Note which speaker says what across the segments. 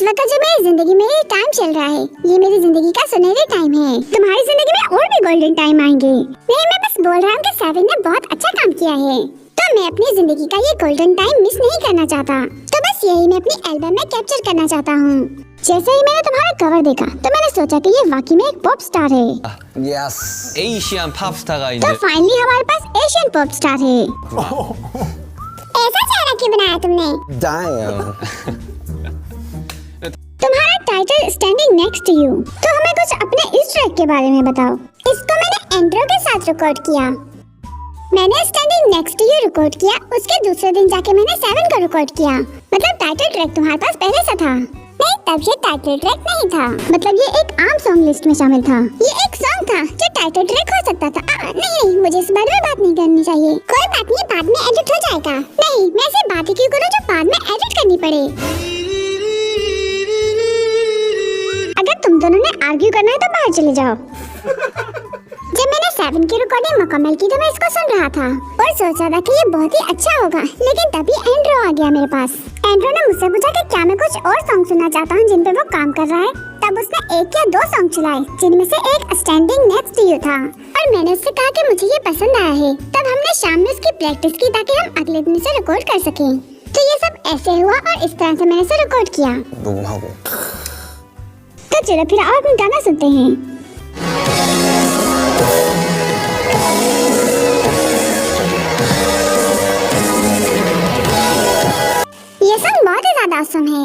Speaker 1: मतलब जो मेरी जिंदगी में ये टाइम चल रहा है, ये मेरी जिंदगी का सुनहरे टाइम है। तुम्हारी जिंदगी में और भी गोल्डन टाइम आएंगे। नहीं, मैं बस बोल रहा हूँ कि सेवन ने बहुत अच्छा काम किया है, तो मैं अपनी जिंदगी का ये गोल्डन टाइम मिस नहीं करना चाहता। तो बस यही मैं अपनी एल्बम में कैप्चर करना चाहता हूँ। जैसे ही मैंने तुम्हारा कवर देखा तो मैंने सोचा कि ये वाकई में एक पॉप स्टार है।
Speaker 2: यस, एशियन पॉप स्टार가
Speaker 1: तो
Speaker 2: 이제
Speaker 1: फाइनली हमारे पास एशियन पॉप स्टार है। ऐसा चेहरा क्यों बनाया तुमने?
Speaker 3: Damn.
Speaker 1: तुम्हारा title standing next to you. तो हमें कुछ अपने इस ट्रैक के बारे में बताओ। इसको मैंने एंड्रो के साथ रिकॉर्ड किया। मैंने standing next to you record किया, उसके दूसरे दिन जाके मैंने सेवन को रिकॉर्ड किया। मतलब टाइटल ट्रैक तुम्हारे पास पहले से था? नहीं, तब ये टाइटल ट्रैक नहीं था। मतलब ये एक आम सॉन्ग लिस्ट में शामिल था। ये एक सॉन्ग था जो टाइटल ट्रैक हो सकता था। नहीं, मुझे इस बारे में बात नहीं करनी चाहिए। कोई बात नहीं, बाद में एडिट हो जाएगा। नहीं, मैं ऐसी बात ही क्यों करूँ जो बाद में एडिट करनी पड़े। अगर तुम दोनों ने आर्ग्यू करना है तो बाहर चले जाओ। जब मैंने सेवन की रिकॉर्डिंग मुकम्मल की तो मैं इसको सुन रहा था और सोचा था कि ये बहुत ही अच्छा होगा, लेकिन तभी एंड्रो आ गया मेरे पास। एंड्रो ने मुझसे पूछा कि क्या मैं कुछ और सॉन्ग सुनना चाहता हूँ जिन पे वो काम कर रहा है। तब उसने एक या दो सॉन्ग चलाए, जिनमें से एक स्टैंडिंग नेक्स्ट टू यू था, और मैंने उससे कहा कि मुझे ये पसंद आया है। तब हमने शाम में उसकी प्रैक्टिस की ताकि हम अगले दिन इसे रिकॉर्ड कर सकें। तो ये सब ऐसे हुआ और इस तरह से मैंने इसे रिकॉर्ड किया।
Speaker 3: 녹음하고.
Speaker 1: तो चलो फिर और अपना गाना सुनते हैं। ये सॉन्ग बहुत ही ज्यादा ऑसम है।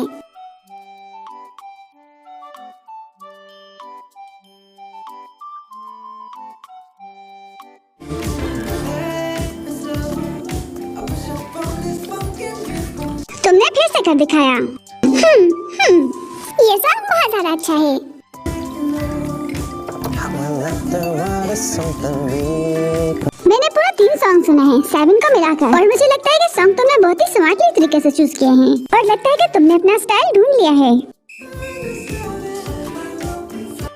Speaker 1: तुमने फिर से कर दिखाया। ये सॉन्ग बहुत ज्यादा अच्छा है। मैंने पूरा 3 सॉन्ग सुना है सेवन को मिलाकर, और मुझे लगता है कि सॉन्ग तुमने बहुत ही स्मार्टली तरीके से चूज किए हैं, और लगता है कि तुमने अपना स्टाइल ढूंढ लिया है।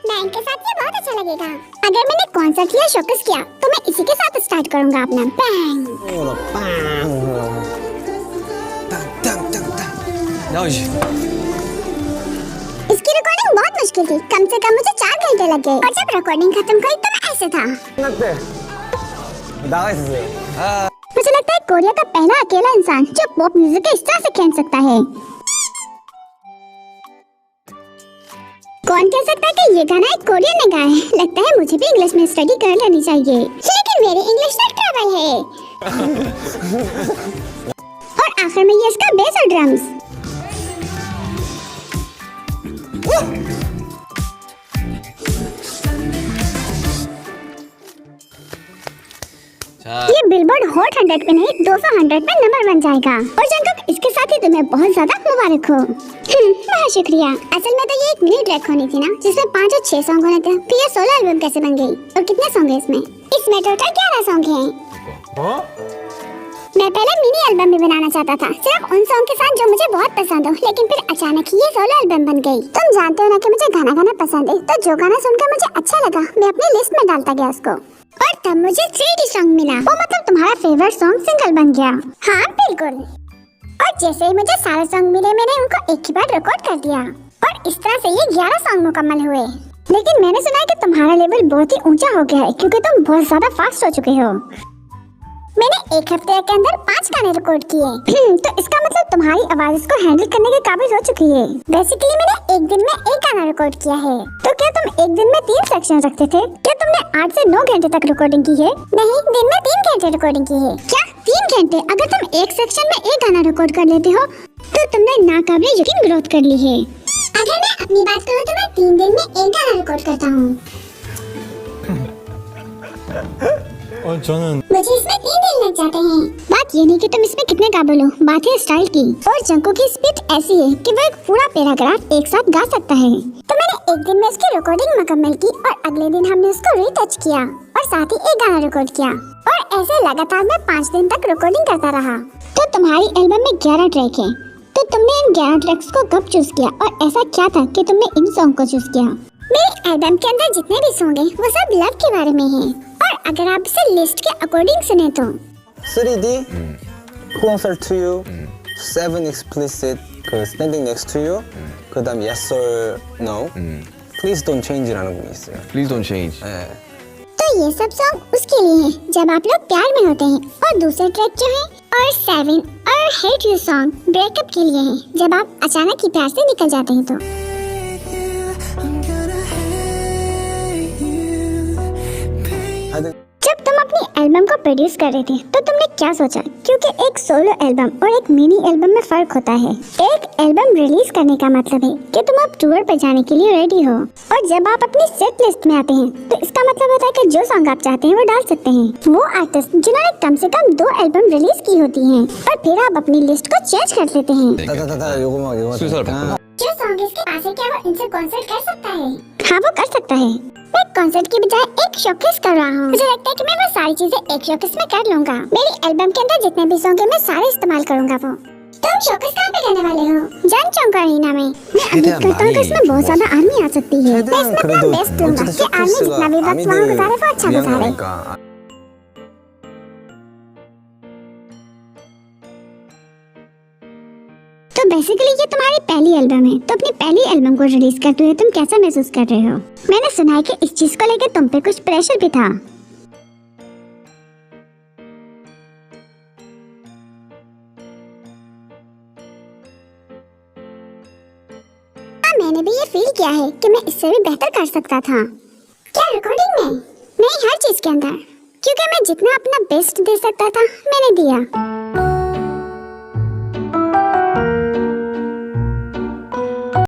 Speaker 1: बैंड के साथ ये बहुत अच्छा लगेगा। अगर मैंने कॉन्सर्ट या शोकेस किया तो मैं इसी के साथ स्टार्ट करूंगा अपना बैंग।
Speaker 2: 나오지.
Speaker 1: इसकी रिकॉर्डिंग बहुत मुश्किल थी, कम से कम मुझे 4 घंटे लग गए, और जब रिकॉर्डिंग खत्म हुई तो मैं ऐसे था।
Speaker 3: 끝났대. 나가 있으세요.
Speaker 1: मुझे लगता है कोरिया का पहला अकेला इंसान जो पॉप म्यूजिक के इस तरह से खेल सकता है। कौन कह सकता है कि ये गाना एक कोरियन ने गाया है? लगता है मुझे भी इंग्लिश में स्टडी कर लेनी चाहिए, लेकिन मेरी इंग्लिश में ट्रबल है। और आखिर में ये इसका बेस और ड्रम्स।
Speaker 2: 자,
Speaker 1: ये बिलबोर्ड हॉट 100 पे नहीं 200 100 पे नंबर 1 जाएगा, और जंगकुक इसके साथ ही तुम्हें बहुत ज्यादा मुबारक हो। बहुत शुक्रिया। असल में तो ये एक मिनी ट्रैक होनी थी ना, जिसमें 5 और 6 सॉन्ग होने थे। तो ये सोलो एल्बम कैसे बन गई? और कितने सॉन्ग है इसमें? इसमें टोटल 11 सॉन्ग हैं। मैं पहले मिनी एल्बम भी बनाना चाहता था, सिर्फ उन सॉन्ग के साथ जो मुझे बहुत पसंद हो, लेकिन फिर अचानक ही ये सोलो एल्बम बन गई। तुम जानते हो ना कि मुझे गाना गाना पसंद है, तो जो गाना सुनकर मुझे अच्छा लगा मैं अपनी लिस्ट में डालता गया उसको, और तब मुझे 3D सॉन्ग मिला। वो मतलब तुम्हारा फेवरेट सॉन्ग सिंगल बन गया। हाँ बिल्कुल। और जैसे ही मुझे सारे सॉन्ग मिले मैंने उनको एक ही बार रिकॉर्ड कर दिया, और इस तरह से ये 11 सॉन्ग मुकम्मल हुए। लेकिन मैंने सुना है कि तुम्हारा लेवल बहुत ही ऊंचा हो गया है, क्योंकि तुम बहुत ज्यादा फास्ट हो चुके हो। मैंने एक हफ्ते के अंदर 5 गाने रिकॉर्ड किए। तो इसका मतलब तुम्हारी आवाज इसको हैंडल करने के काबिल हो चुकी है। बेसिकली मैंने एक दिन में 1 गाना रिकॉर्ड किया है। तो क्या तुम एक दिन में 3 सेक्शन रखते थे? क्या तुमने 8 से 9 घंटे तक रिकॉर्डिंग की है? नहीं, दिन में 3 घंटे रिकॉर्डिंग की है। क्या 3 घंटे? अगर तुम एक सेक्शन में 1 गाना रिकॉर्ड कर लेते हो तो तुमने नाकाबिले यकीन ग्रोथ कर ली है। अगर मैं अपनी बात करूँ तो मैं 3 दिन में 1 गाना रिकॉर्ड करता हूँ।
Speaker 3: 저는
Speaker 1: मुझे इसमें 3 दिन लग जाते हैं। बात ये नहीं कि तुम इसमें कितने काबिल हो, बात है स्टाइल की। और जंको की स्पीड ऐसी है कि वो एक पूरा पैराग्राफ एक साथ गा सकता है। तो मैंने एक दिन में उसकी रिकॉर्डिंग मुकम्मल की, और अगले दिन हमने उसको रीटच किया, और साथ ही 1 गाना रिकॉर्ड किया, और ऐसे लगातार मैं 5 दिन तक रिकॉर्डिंग करता रहा। तो तुम्हारी एल्बम में 11 ट्रैक है, तो तुमने इन 11 ट्रैक्स को कब चूज किया, और ऐसा क्या था कि तुमने इन सॉन्ग को चूज किया? मेरे एल्बम के अंदर जितने भी सॉन्ग हैं वो सब लव के बारे में हैं, और अगर आप इसे लिस्ट के अकॉर्डिंग सुने तो
Speaker 3: 3D, Closer to You, 7 Explicit, 그 standing next to you. 그다음 yes or no. Please don't change라는 곡이 있어요.
Speaker 4: Please don't change.
Speaker 3: 네.
Speaker 1: तो ये सब सॉन्ग उसके लिए है जब आप लोग प्यार में होते हैं, और दूसरा ट्रैक जो है और 7 और हेट यू सॉन्ग ब्रेकअप के लिए है जब आप अचानक ही प्यार से निकल जाते हैं तो।
Speaker 3: 하여튼
Speaker 1: जब तुम अपनी एल्बम को प्रोड्यूस कर रहे थे तो तुमने क्या सोचा? क्योंकि एक सोलो एल्बम और एक मिनी एल्बम में फर्क होता है। एक एल्बम रिलीज करने का मतलब है कि तुम अब टूर पर जाने के लिए रेडी हो, और जब आप अपनी सेट लिस्ट में आते हैं तो इसका मतलब होता है कि जो सॉन्ग आप चाहते हैं वो डाल सकते हैं। वो आर्टिस्ट जिन्होंने कम से कम 2 एल्बम रिलीज की होती हैं, और फिर आप अपनी लिस्ट को चेंज कर लेते हैं।
Speaker 3: 따다다다 요거만
Speaker 4: 순서를
Speaker 3: 되니까.
Speaker 1: जो सॉन्ग इसके पास है, क्या वो इनसे कॉन्सर्ट कर सकता है? हाँ, वो कर सकता है। मैं कॉन्सर्ट की बजाय एक शोकेस कर रहा हूँ। मुझे लगता है कि मैं वो सारी चीजें एक शोकेस में कर लूंगा। मेरी एल्बम के अंदर जितने भी सॉन्ग है मैं सारे इस्तेमाल करूंगा वो। तुम शोकेस कहाँ पे करने वाले हो? जन चौक अरीना में। मैं उम्मीद करता हूँ कि इसमें बहुत ज्यादा आर्मी आ सकती है। मैं इसमें अपना
Speaker 3: 그래도
Speaker 1: बेस्ट दूंगा
Speaker 3: 어쨌든
Speaker 1: कि आर्मी जितना भी वक्त वहाँ गुजारे वो अच्छा
Speaker 3: 위한
Speaker 1: गुजारे।
Speaker 3: 거니까.
Speaker 1: तो बेसिकली ये तुम्हारी पहली एल्बम है, तो अपनी पहली एल्बम को रिलीज करते हुए तुम कैसा महसूस कर रहे हो? मैंने सुना है कि इस चीज को लेकर तुम पे कुछ प्रेशर भी था। मैंने भी ये फील किया है कि मैं इससे भी बेहतर कर सकता था। क्या रिकॉर्डिंग में? नहीं, हर चीज के अंदर, क्योंकि मैं जितना अपना बेस्ट दे सकता था मैंने दिया।